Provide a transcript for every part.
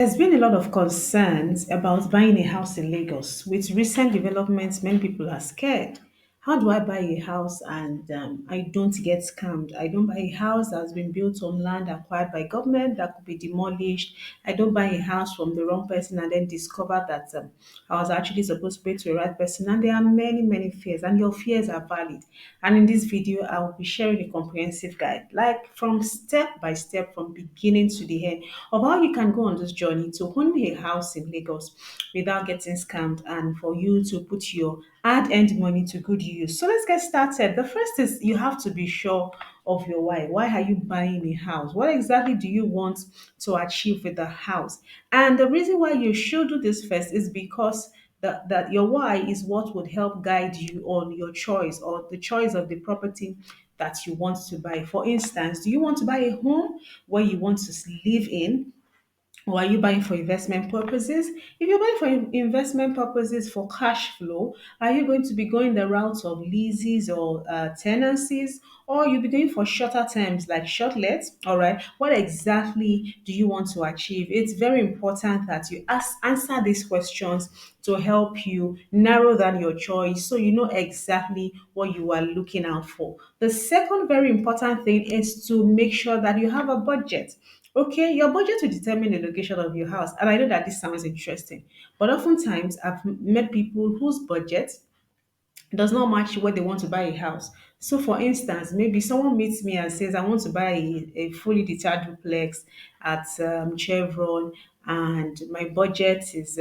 There's been a lot of concerns about buying a house in Lagos. With recent developments, many people are scared. How do I buy a house and I don't get scammed? I don't buy a house that's been built on land acquired by government that could be demolished. I don't buy a house from the wrong person and then discover that I was actually supposed to pay to the right person. And there are many, many fears, and your fears are valid. And in this video, I will be sharing a comprehensive guide, like from step by step, from beginning to the end, of how you can go on this journey to own a house in Lagos without getting scammed and for you to put your hard-earned money to good use. So let's get started. The first is you have to be sure of your why. Why are you buying a house? What exactly do you want to achieve with the house? And the reason why you should do this first is because that your why is what would help guide you on your choice or the choice of the property that you want to buy. For instance, do you want to buy a home where you want to live in? Or are you buying for investment purposes? If you're buying for investment purposes for cash flow, are you going to be going the route of leases or tenancies? Or you'll be going for shorter terms like short lets? All right. What exactly do you want to achieve? It's very important that you answer these questions to help you narrow down your choice so you know exactly what you are looking out for. The second very important thing is to make sure that you have a budget. Okay, your budget will determine the location of your house. And I know that this sounds interesting, but oftentimes I've met people whose budget does not match where they want to buy a house. So, for instance, maybe someone meets me and says, I want to buy a fully detached duplex at Chevron, and my budget is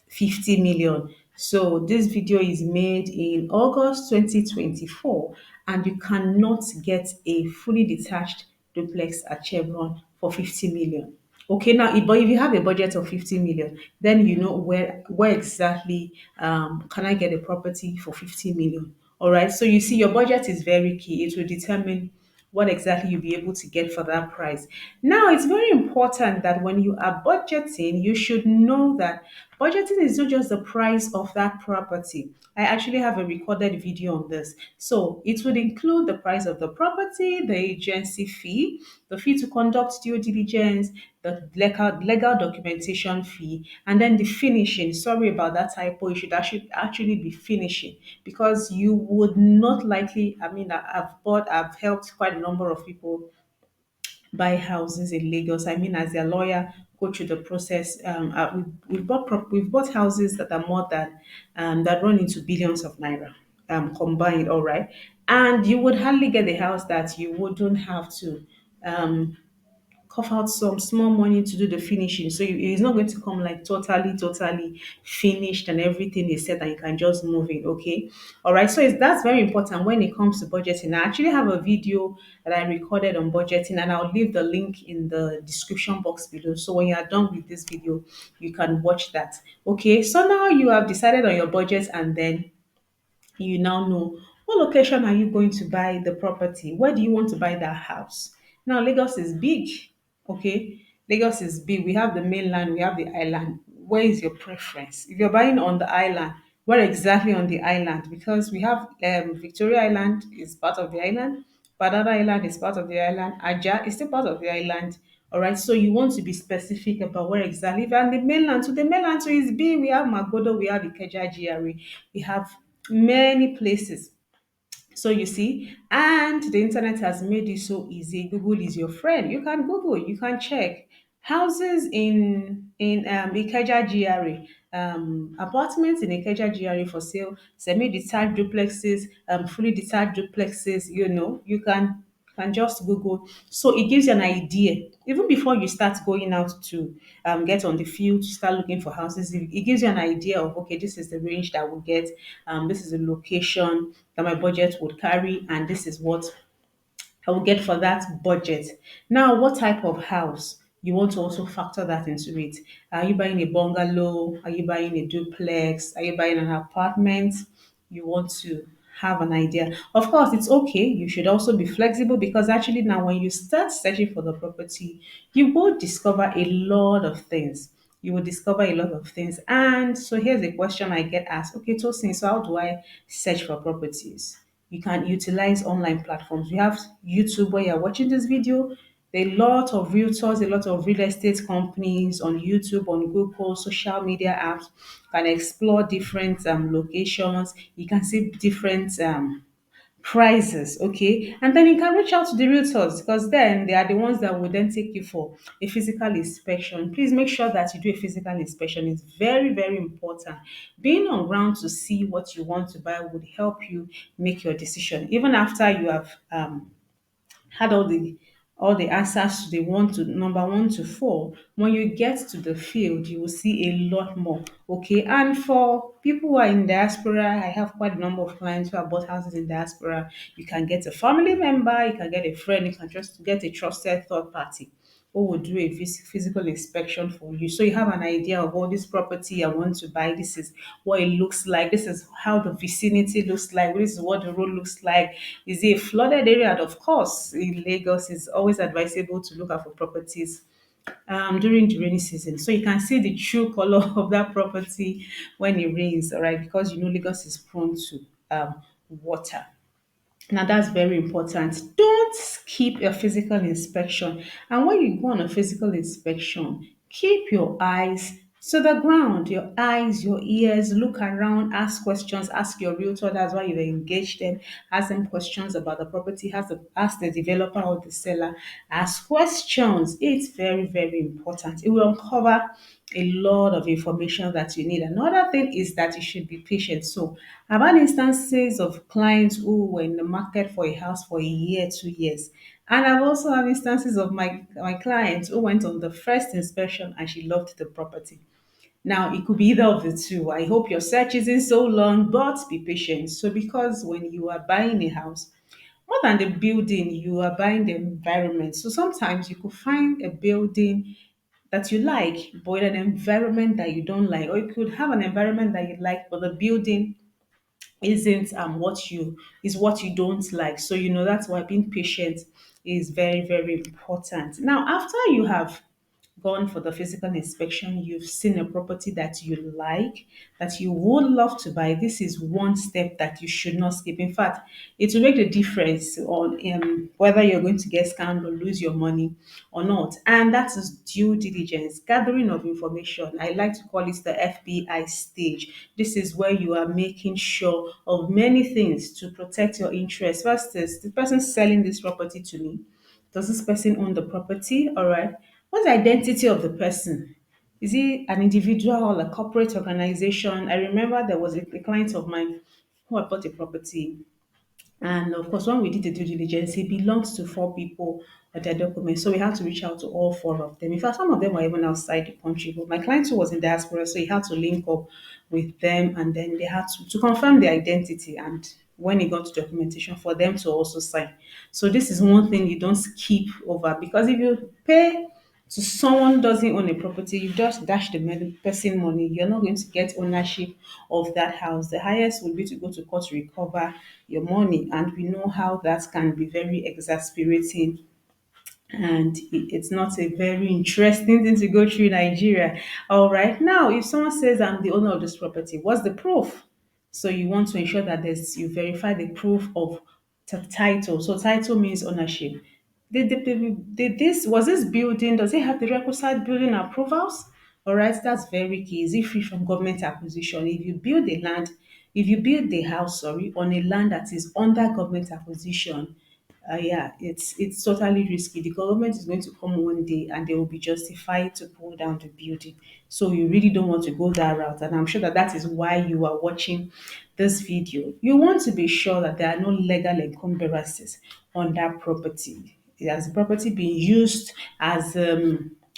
50 million. So, this video is made in August 2024, and you cannot get a fully detached duplex at Chevron for 50 million. Okay, now, but if you have a budget of 50 million, then you know where exactly can I get a property for 50 million. All right. So you see, your budget is very key. It will determine what exactly you'll be able to get for that price. Now, it's very important that when you are budgeting, you should know that budgeting is not just the price of that property. I actually have a recorded video on this. So it would include the price of the property, the agency fee, the fee to conduct due diligence, the legal documentation fee, and then the finishing. Sorry about that typo. You should actually be finishing because you would not likely. I mean, I've helped quite a number of people buy houses in Lagos. I mean, as their lawyer, go through the process. We've bought houses that are more than that run into billions of naira combined. All right, and you would hardly get a house that you wouldn't have to um, cough out some small money to do the finishing. So it's not going to come like totally finished and everything is set and you can just move in. Okay. All right. So that's very important when it comes to budgeting. I actually have a video that I recorded on budgeting, and I'll leave the link in the description box below. So when you are done with this video, you can watch that. Okay. So now you have decided on your budget, and then you now know what location are you going to buy the property. Where do you want to buy that house? Now Lagos is big. Okay, Lagos is big. We have the mainland, we have the island. Where is your preference? If you're buying on the island, where exactly on the island? Because we have Victoria Island is part of the island, Badada Island is part of the island, Aja is still part of the island. All right, so you want to be specific about where exactly. And the mainland, so the mainland so is big. We have Magodo, we have Ikeja GRA, we have many places. So you see, and the internet has made it so easy. Google is your friend. You can Google, you can check houses in Ikeja GRA, apartments in Ikeja GRA for sale, semi-detached duplexes, fully detached duplexes. You know, you can just Google. So it gives you an idea. Even before you start going out to get on the field to start looking for houses, it gives you an idea of, okay, this is the range that we'll get, this is the location that my budget would carry, and this is what I will get for that budget. Now, what type of house? You want to also factor that into it. Are you buying a bungalow? Are you buying a duplex? Are you buying an apartment? You want to have an idea. Of course, it's okay. You should also be flexible because actually, now when you start searching for the property, you will discover a lot of things. You will discover a lot of things. And so here's a question I get asked. Okay, Tosin, so how do I search for properties? You can utilize online platforms. We have YouTube where you're watching this video. There are a lot of realtors, a lot of real estate companies on YouTube, on Google, social media apps can explore different locations. You can see different prices, okay? And then you can reach out to the realtors because then they are the ones that will then take you for a physical inspection. Please make sure that you do a physical inspection. It's very, very important. Being on ground to see what you want to buy would help you make your decision. Even after you have had all the answers to the one to number one to four, when you get to the field you will see a lot more, okay? And for people who are in diaspora, I have quite a number of clients who have bought houses in diaspora. You can get a family member, you can get a friend, you can just get a trusted third party who will do a physical inspection for you. So you have an idea of, oh, this property I want to buy, this is what it looks like, this is how the vicinity looks like, this is what the road looks like. Is it a flooded area? And of course, in Lagos, it's always advisable to look out for properties during the rainy season. So you can see the true color of that property when it rains, all right, because you know Lagos is prone to water. Now that's very important. Don't skip a physical inspection. And when you go on a physical inspection, keep your eyes to the ground, your eyes, your ears, look around, ask questions, ask your realtor, that's why you engage them, ask them questions about the property, ask the developer or the seller, ask questions. It's very, very important. It will uncover a lot of information that you need. Another thing is that you should be patient. So I've had instances of clients who were in the market for a house for a year, 2 years. And I've also had instances of my clients who went on the first inspection and she loved the property. Now, it could be either of the two. I hope your search isn't so long, but be patient. So, because when you are buying a house, more than the building, you are buying the environment. So, sometimes you could find a building that you like, but in an environment that you don't like, or you could have an environment that you like, but the building isn't what you don't like. So you know that's why being patient is very, very important. Now, after you have gone for the physical inspection, you've seen a property that you like, that you would love to buy. This is one step that you should not skip. In fact, it will make the difference on whether you're going to get scammed or lose your money or not. And that is due diligence, gathering of information. I like to call it the FBI stage. This is where you are making sure of many things to protect your interests. First is the person selling this property to me. Does this person own the property? All right. What's the identity of the person? Is he an individual or a corporate organization? I remember there was a client of mine who had bought a property, and of course, when we did the due diligence, it belongs to four people with their documents. So we had to reach out to all four of them. In fact, some of them were even outside the country. But my client who was in diaspora, so he had to link up with them and then they had to confirm their identity. And when it got to documentation, for them to also sign. So this is one thing you don't skip over, because if you pay to someone who doesn't own a property, you just dash the person money. You're not going to get ownership of that house. The highest would be to go to court to recover your money, and we know how that can be very exasperating, and it's not a very interesting thing to go through in Nigeria. All right, now if someone says I'm the owner of this property, what's the proof? So you want to ensure that you verify the proof of title. So title means ownership. Did this was this building? Does it have the requisite building approvals? All right, that's very key. Is it free from government acquisition? If you build the house, sorry, on a land that is under government acquisition, yeah, it's totally risky. The government is going to come one day and they will be justified to pull down the building. So you really don't want to go that route. And I'm sure that that is why you are watching this video. You want to be sure that there are no legal encumbrances on that property. Has the property been used as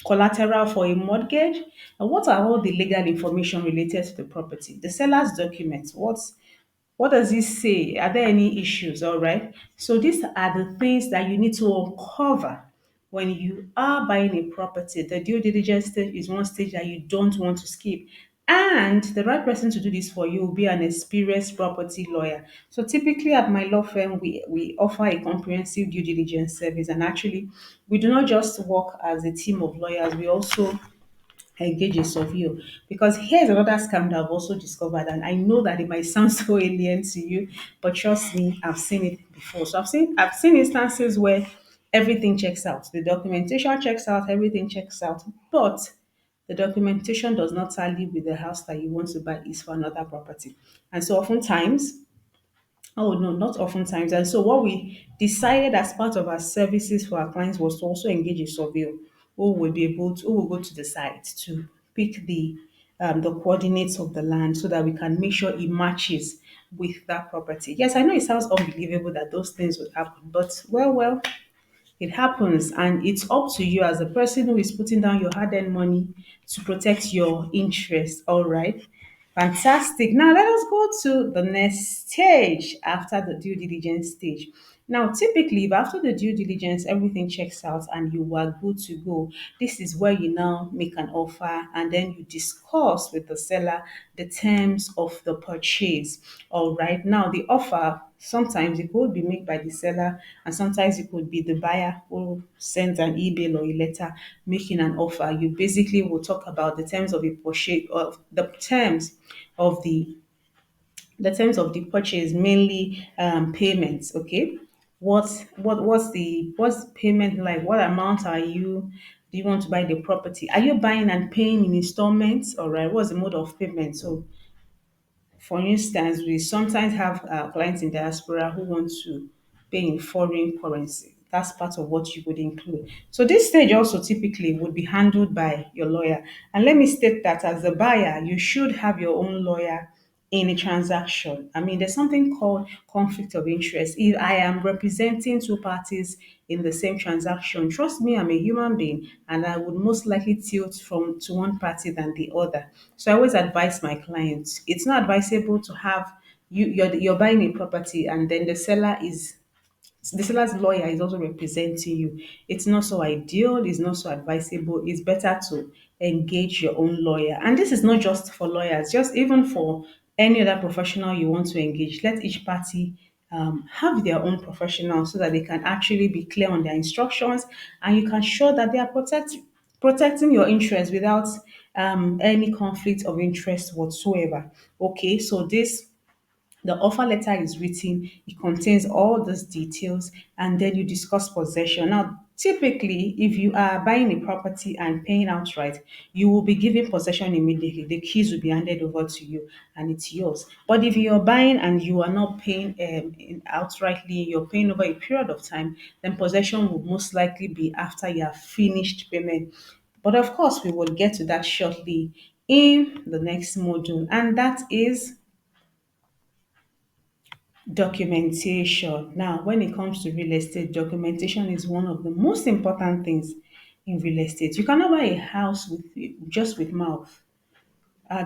collateral for a mortgage? And what are all the legal information related to the property? The seller's documents. What does it say? Are there any issues? All right. So these are the things that you need to uncover when you are buying a property. The due diligence stage is one stage that you don't want to skip. And the right person to do this for you will be an experienced property lawyer. So typically at my law firm, we offer a comprehensive due diligence service. And actually, we do not just work as a team of lawyers, we also engage a surveyor. Because here's another scam that I've also discovered, and I know that it might sound so alien to you, but trust me, I've seen it before. So I've seen instances where everything checks out. The documentation checks out, everything checks out. But the documentation does not tally with the house that you want to buy is for another property. And so oftentimes, oh no, not oftentimes. And so what we decided as part of our services for our clients was to also engage a surveyor who will go to the site to pick the coordinates of the land so that we can make sure it matches with that property. Yes, I know it sounds unbelievable that those things would happen, but well, it happens, and it's up to you as a person who is putting down your hard-earned money to protect your interest. All right. Fantastic. Now let us go to the next stage after the due diligence stage. Now, typically, if after the due diligence everything checks out and you are good to go, this is where you now make an offer and then you discuss with the seller the terms of the purchase. All right. Now, the offer sometimes it could be made by the seller, and sometimes it could be the buyer who sends an email or a letter making an offer. You basically will talk about the terms of a purchase, of the terms of the purchase, mainly payments. Okay, what's payment like? What amount are you? Do you want to buy the property? Are you buying and paying in installments? All right, what's the mode of payment? So for instance, we sometimes have clients in diaspora who want to pay in foreign currency. That's part of what you would include. So this stage also typically would be handled by your lawyer. And let me state that as a buyer, you should have your own lawyer in a transaction. I mean, there's something called conflict of interest. If I am representing two parties in the same transaction, trust me, I'm a human being and I would most likely tilt from to one party than the other. So I always advise my clients, it's not advisable to have you're buying a property and then the seller's lawyer is also representing you. It's not so ideal, it's not so advisable. It's better to engage your own lawyer. And this is not just for lawyers, just even for any other professional you want to engage. Let each party have their own professional so that they can actually be clear on their instructions and you can show that they are protecting your interests without any conflict of interest whatsoever. Okay, so this the offer letter is written, it contains all these details, and then you discuss possession. Now, typically, if you are buying a property and paying outright, you will be given possession immediately. The keys will be handed over to you and it's yours. But if you're buying and you are not paying outrightly, you're paying over a period of time, then possession will most likely be after you have finished payment. But of course, we will get to that shortly in the next module, and that is documentation. Now, when it comes to real estate, documentation is one of the most important things in real estate. You cannot buy a house with just with mouth.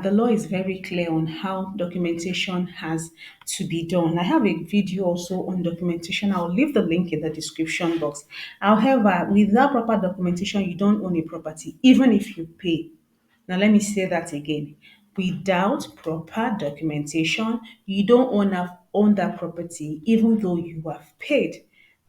The law is very clear on how documentation has to be done. I have a video also on documentation. I'll leave the link in the description box. However, without proper documentation, you don't own a property, even if you pay. Now, let me say that again. Without proper documentation, you don't own that property, even though you have paid.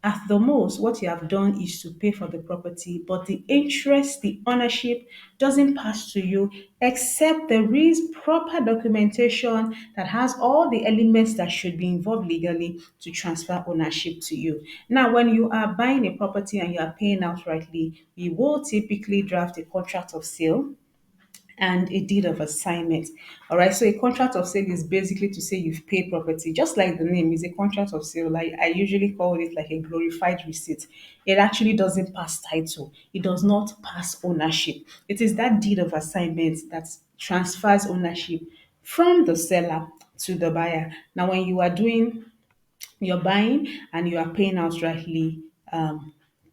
At the most, what you have done is to pay for the property, but the interest, the ownership doesn't pass to you except there is proper documentation that has all the elements that should be involved legally to transfer ownership to you. Now, when you are buying a property and you are paying outrightly, we will typically draft a contract of sale and a deed of assignment. All right. So a contract of sale is basically to say you've paid property, just like the name is a contract of sale. Like I usually call it like a glorified receipt. It actually doesn't pass title. It does not pass ownership. It is that deed of assignment that transfers ownership from the seller to the buyer. Now, when you are doing you're buying and you are paying outrightly.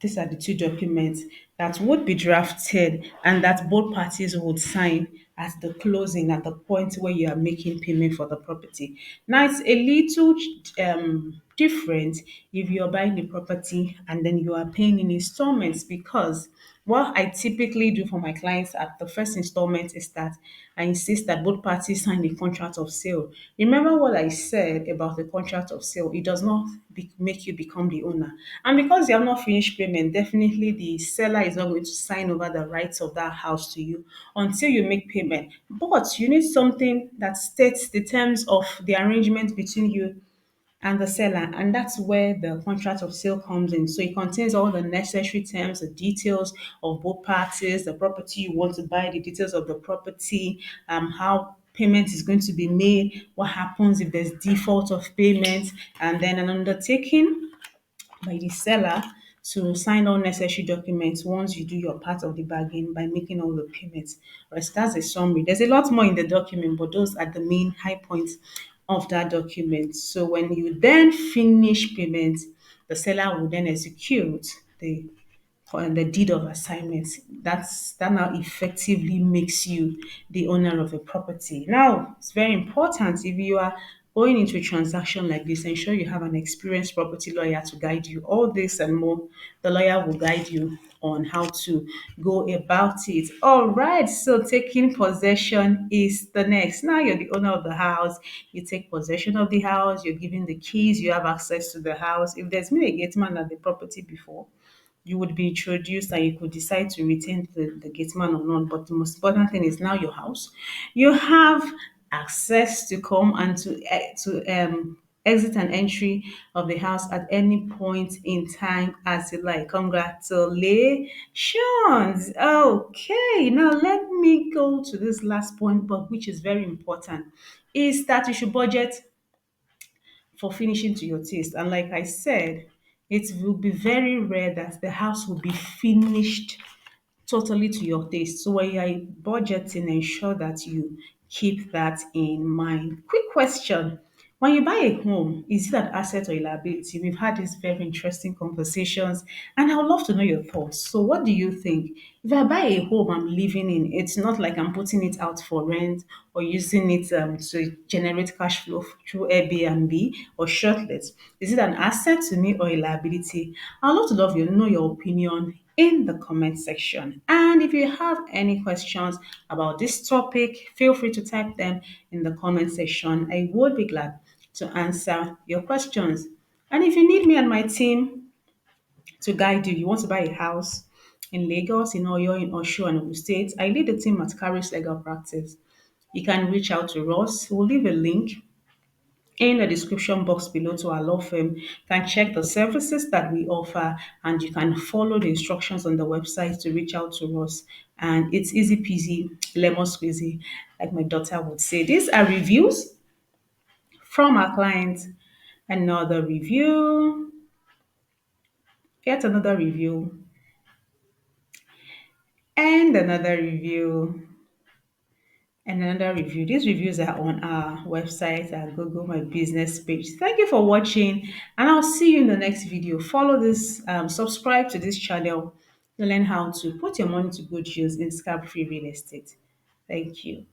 These are the two documents that would be drafted and that both parties would sign at the closing, at the point where you are making payment for the property. Now, it's a little different if you're buying the property and then you are paying in installments because what I typically do for my clients at the first installment is that I insist that both parties sign a contract of sale. Remember what I said about the contract of sale? It does not make you become the owner. And because you have not finished payment, definitely the seller is not going to sign over the rights of that house to you until you make payment. But you need something that states the terms of the arrangement between you and the seller, and that's where the contract of sale comes in. So it contains all the necessary terms, the details of both parties, the property you want to buy, the details of the property, how payment is going to be made, what happens if there's default of payment, and then an undertaking by the seller to sign all necessary documents once you do your part of the bargain by making all the payments. Right, so that's a summary. There's a lot more in the document, but those are the main high points of that document. So when you then finish payment, the seller will then execute the deed of assignment. That now effectively makes you the owner of a property. Now, it's very important if you are going into a transaction like this, ensure you have an experienced property lawyer to guide you. All this and more, the lawyer will guide you on how to go about it. All right, so taking possession is the next. Now you're the owner of the house, you take possession of the house, you're given the keys, you have access to the house. If there's been a gate man at the property before, you would be introduced and you could decide to retain the gate man or not. But the most important thing is now your house. You have access to come and to exit and entry of the house at any point in time as you like. Congratulations. Okay, now let me go to this last point, but which is very important, is that you should budget for finishing to your taste. And like I said, it will be very rare that the house will be finished totally to your taste. So when you're budgeting, ensure that you keep that in mind. Quick question. When you buy a home, is it an asset or a liability? We've had these very interesting conversations, and I would love to know your thoughts. So, what do you think? If I buy a home I'm living in, it's not like I'm putting it out for rent or using it to generate cash flow through Airbnb or shortlets. Is it an asset to me or a liability? I'd love to know your opinion in the comment section. And if you have any questions about this topic, feel free to type them in the comment section. I would be glad to answer your questions. And if you need me and my team to guide you, you want to buy a house in Lagos, in Oyo, in Osho, and Ogun State, I lead the team at Caris Legal Practice. You can reach out to us. We'll leave a link in the description box below to our law firm. You can check the services that we offer and you can follow the instructions on the website to reach out to us. And it's easy peasy, lemon squeezy, like my daughter would say. These are reviews from our clients. Another review, get another review, and another review. And another review. These reviews are on our website at Google My Business page. Thank you for watching, and I'll see you in the next video. Follow this, subscribe to this channel to learn how to put your money to good use in scam-free real estate. Thank you.